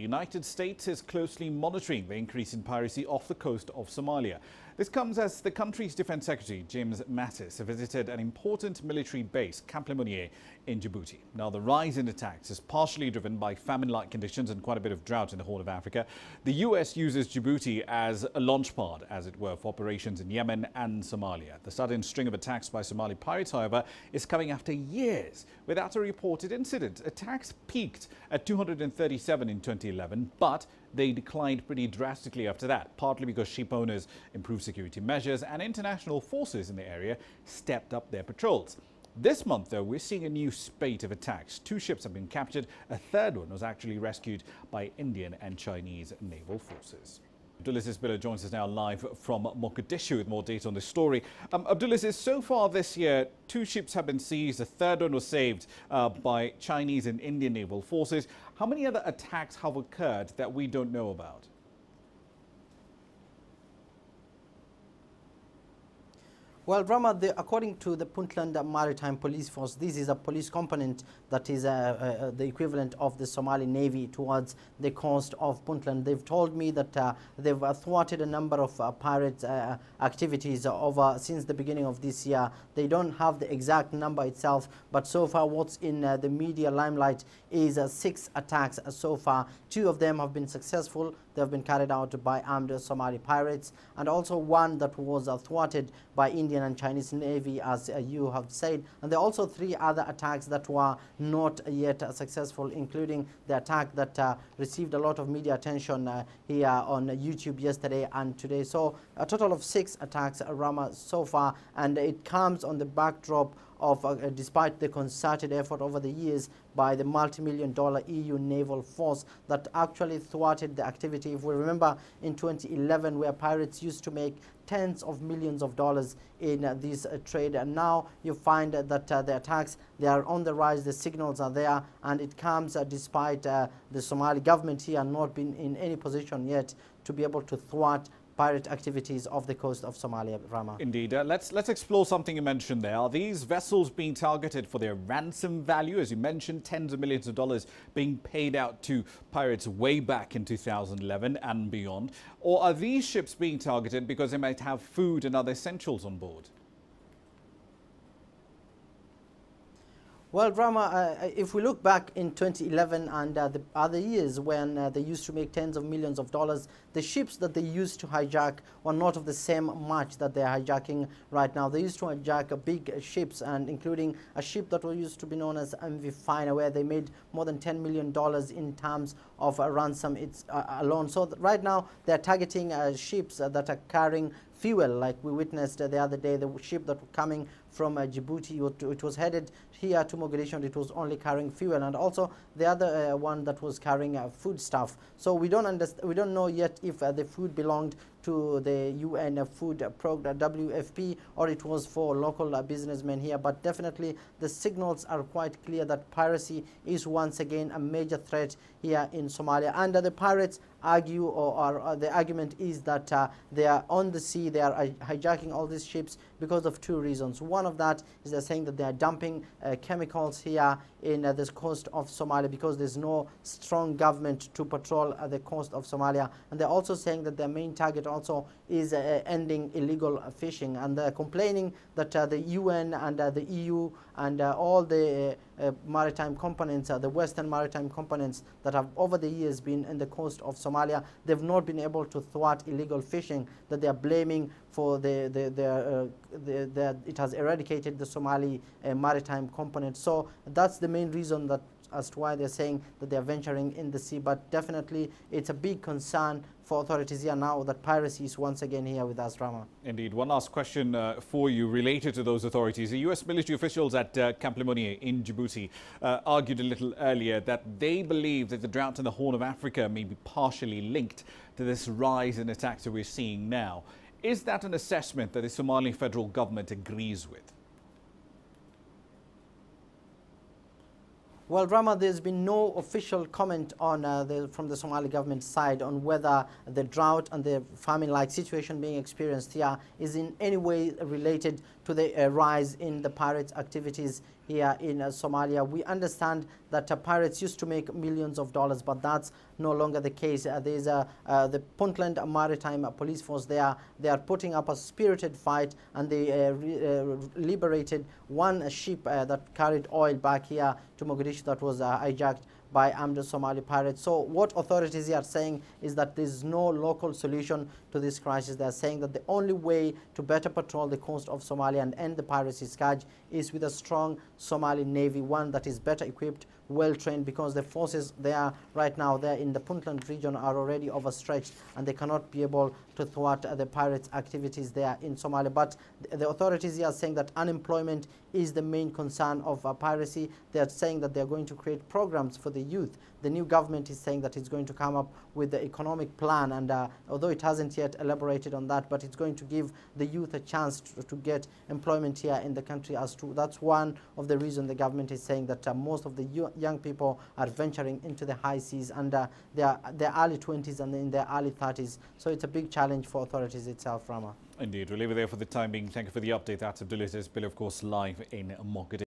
United States is closely monitoring the increase in piracy off the coast of Somalia. This comes as the country's Defense Secretary Jim Mattis visited an important military base, Camp Lemonnier, in Djibouti. Now, the rise in attacks is partially driven by famine-like conditions and quite a bit of drought in the Horn of Africa. The US uses Djibouti as a launch pad, as it were, for operations in Yemen and Somalia. The sudden string of attacks by Somali pirates, however, is coming after years without a reported incident. Attacks peaked at 237 in 2011, but they declined pretty drastically after that, partly because ship owners improved security measures and international forces in the area stepped up their patrols. This month, though, we're seeing a new spate of attacks. 2 ships have been captured. A third one was actually rescued by Indian and Chinese naval forces. Abdulaziz Billah joins us now live from Mogadishu with more data on this story. Abdulaziz, so far this year, 2 ships have been seized. A third one was saved by Chinese and Indian naval forces. How many other attacks have occurred that we don't know about? Well, Rama, according to the Puntland Maritime Police Force, this is a police component that is the equivalent of the Somali Navy towards the coast of Puntland. They've told me that they've thwarted a number of pirate activities since the beginning of this year. They don't have the exact number itself, but so far what's in the media limelight is 6 attacks so far. 2 of them have been successful. They have been carried out by armed Somali pirates, and also 1 that was thwarted by Indian and Chinese Navy, as you have said. And there are also 3 other attacks that were not yet successful, including the attack that received a lot of media attention here on YouTube yesterday and today. So a total of 6 attacks, Rama, so far, and it comes on the backdrop of, despite the concerted effort over the years by the multi-million-dollar EU naval force that actually thwarted the activity. If we remember in 2011, where pirates used to make tens of millions of dollars in this trade, and now you find that the attacks, they are on the rise, the signals are there, and it comes despite the Somali government here not being in any position yet to be able to thwart pirate activities off the coast of Somalia, Rama. Indeed. Let's explore something you mentioned there. Are these vessels being targeted for their ransom value? As you mentioned, tens of millions of dollars being paid out to pirates way back in 2011 and beyond. Or are these ships being targeted because they might have food and other essentials on board? Well, Rama, if we look back in 2011 and the other years when they used to make tens of millions of dollars, the ships that they used to hijack were not of the same much that they're hijacking right now. They used to hijack big ships, and including a ship that used to be known as MV Finer, where they made more than $10 million in terms of ransom alone. So right now they're targeting ships that are carrying fuel, like we witnessed the other day, the ship that was coming from Djibouti. It was headed here to Mogadishu, and it was only carrying fuel, and also the other one that was carrying food stuff. So we don't know yet if the food belonged to the UN food program, WFP, or it was for local businessmen here. But definitely the signals are quite clear that piracy is once again a major threat here in Somalia. And the pirates argue, or the argument is that they are on the sea, they are hijacking all these ships because of 2 reasons. One of that is they're saying that they are dumping chemicals here in this coast of Somalia because there's no strong government to patrol the coast of Somalia. And they're also saying that their main target also is ending illegal fishing, and they're complaining that the UN and the EU and all the maritime components, the Western maritime components that have over the years been in the coast of Somalia, they've not been able to thwart illegal fishing, that they are blaming for it has eradicated the Somali maritime component. So that's the main reason as to why they're saying that they're venturing in the sea. But definitely it's a big concern for authorities here now that piracy is once again here with us, Rama. Indeed. One last question for you related to those authorities. The US military officials at Camp Lemonnier in Djibouti argued a little earlier that they believe that the drought in the Horn of Africa may be partially linked to this rise in attacks that we're seeing now. Is that an assessment that the Somali federal government agrees with? Well, Rama, there's been no official comment on from the Somali government side on whether the drought and the famine-like situation being experienced here is in any way related to the rise in the pirates' activities here in Somalia. We understand that pirates used to make millions of dollars, but that's no longer the case. There's the Puntland Maritime Police Force there. They are putting up a spirited fight, and they liberated one ship that carried oil back here to Mogadishu that was hijacked by armed Somali pirates. So what authorities here are saying is that there is no local solution to this crisis. They are saying that the only way to better patrol the coast of Somalia and end the piracy scourge is with a strong Somali navy, one that is better equipped, well trained, because the forces there right now, there in the Puntland region, are already overstretched and they cannot be able to thwart the pirates' activities there in Somalia. But the authorities here are saying that unemployment is the main concern of piracy. They are saying that they are going to create programs for the youth. The new government is saying that it's going to come up with the economic plan, and although it hasn't yet elaborated on that, but it's going to give the youth a chance to get employment here in the country. That's one of the reasons the government is saying that most of the young people are venturing into the high seas, and they are their early 20s and in their early 30s. So it's a big challenge for authorities itself, Rama. Indeed. We'll leave it there for the time being. Thank you for the update. That's Abdulaziz Bill, of course, live in Mogadishu.